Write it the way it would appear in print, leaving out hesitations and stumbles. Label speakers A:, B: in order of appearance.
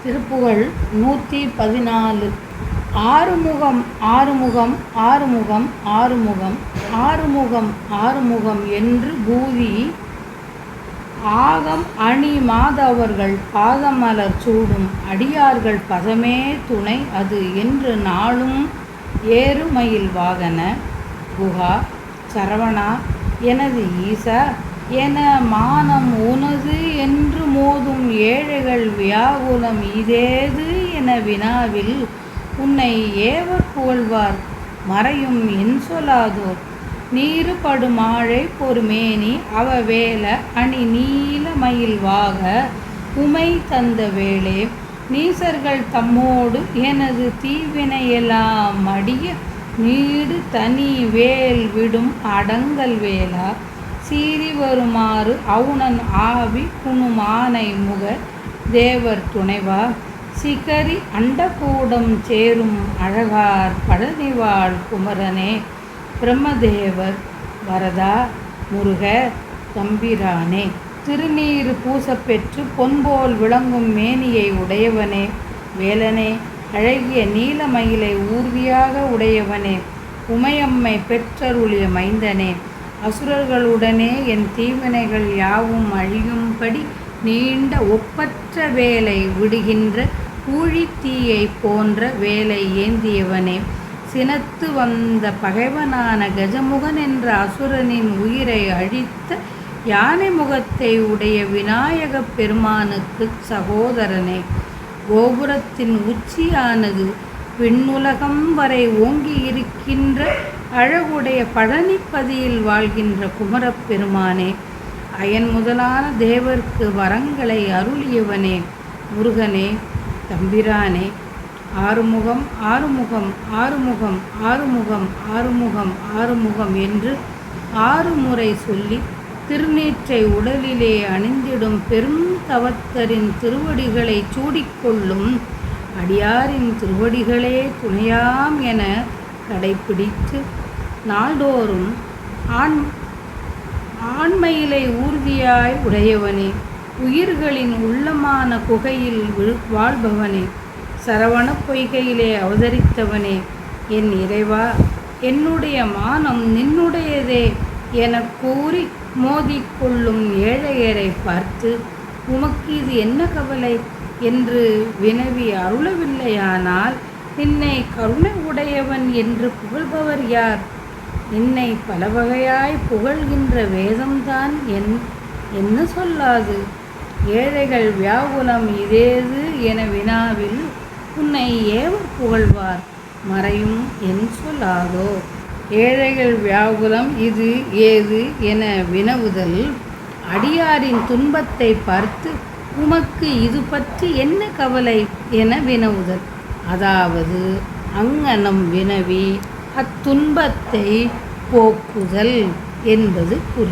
A: திருப்புகழ் 114. ஆறுமுகம் ஆறுமுகம் ஆறுமுகம் ஆறுமுகம் ஆறுமுகம் ஆறுமுகம் என்று பூதி ஆகம் அணி மாதவர்கள் பாதமலர் சூடும் அடியார்கள் பதமே துணை அது என்று நாளும் ஏறுமயில் வாகன குஹா சரவணா எனது ஈசா என மானம் உனது என்று மோதும் ஏழைகள் வியாகுலம் இதேது என வினாவில் உன்னை ஏவர் புகழ்வார் மறையும் என் சொல்லாதோர் நீருபடுமாழை பொறுமேனி அவவேல அணி நீல மயில் வாக உமை தந்த வேளே நீசர்கள் தம்மோடு எனது தீவினையெல்லாம் அடிய நீடு தனி வேல் விடும் அடங்கல் வேலா சீறி வருமாறு அவுணன் ஆவி குணுமானை முக தேவர் துணைவா சிகரி அண்டகூடம் சேரும் அழகார் பழனிவாழ் குமரனே பிரம்மதேவர் வரதா முருக தம்பிரானே திருநீறு பூசப்பெற்று பொன்போல் விளங்கும் மேனியை உடையவனே வேலனே அழகிய நீலமயிலை ஊர்தியாக உடையவனே உமையம்மை பெற்றருளிய மைந்தனே அசுரர்களுடனே என் தீவினைகள் யாவும் அழியும்படி நீண்ட ஒப்பற்ற வேலை விடுகின்ற ஊழித்தீயை போன்ற வேலை ஏந்தியவனே சினத்து வந்த பகைவனான கஜமுகன் என்ற அசுரனின் உயிரை அழித்த யானை முகத்தை உடைய விநாயகப் பெருமானுக்கு சகோதரனே கோபுரத்தின் உச்சியானது விண்ணுலகம் வரை ஓங்கி இருக்கின்ற அழகுடைய பழனிப்பதியில் வாழ்கின்ற குமரப்பெருமானே அயன் முதலான தேவர்க்கு வரங்களை அருளியவனே முருகனே தம்பிரானே ஆறுமுகம் ஆறுமுகம் ஆறுமுகம் ஆறுமுகம் ஆறுமுகம் ஆறுமுகம் என்று 6 முறை சொல்லி திருநீற்றை உடலிலே அணிந்திடும் பெரும் தவத்தரின் திருவடிகளை சூடிக்கொள்ளும் அடியாரின் திருவடிகளே துணையாம் என கடைப்பிடித்து நாள்தோறும் ஆண்மையிலை ஊர்தியாய் உடையவனே உயிர்களின் உள்ளமான குகையில் வாழ்பவனே சரவண பொய்கையிலே அவதரித்தவனே என் இறைவா என்னுடைய மானம் நின்னுடையதே என கூறி மோதிக்கொள்ளும் ஏழையரை பார்த்து உமக்கு இது என்ன கவலை என்று வினவி அருளவில்லையானால் நின்னை கருணை உடையவன் என்று புகழ்பவர் யார்? நின்னை பல வகையாய் புகழ்கின்ற வேதம்தான் என்ன சொல்லாது? ஏழைகள் வியாகுலம் இதேது என வினாவில் உன்னை ஏவர் புகழ்வார் மறையும் என் சொல்லாதோ? ஏழைகள் வியாகுலம் இது ஏது என வினவுதல் அடியாரின் துன்பத்தை பார்த்து உமக்கு இது பற்றி என்ன கவலை என வினவுதல். அதாவது அங்ஙனம் வினவி அத்துன்பத்தை போக்குதல் என்பது குறி.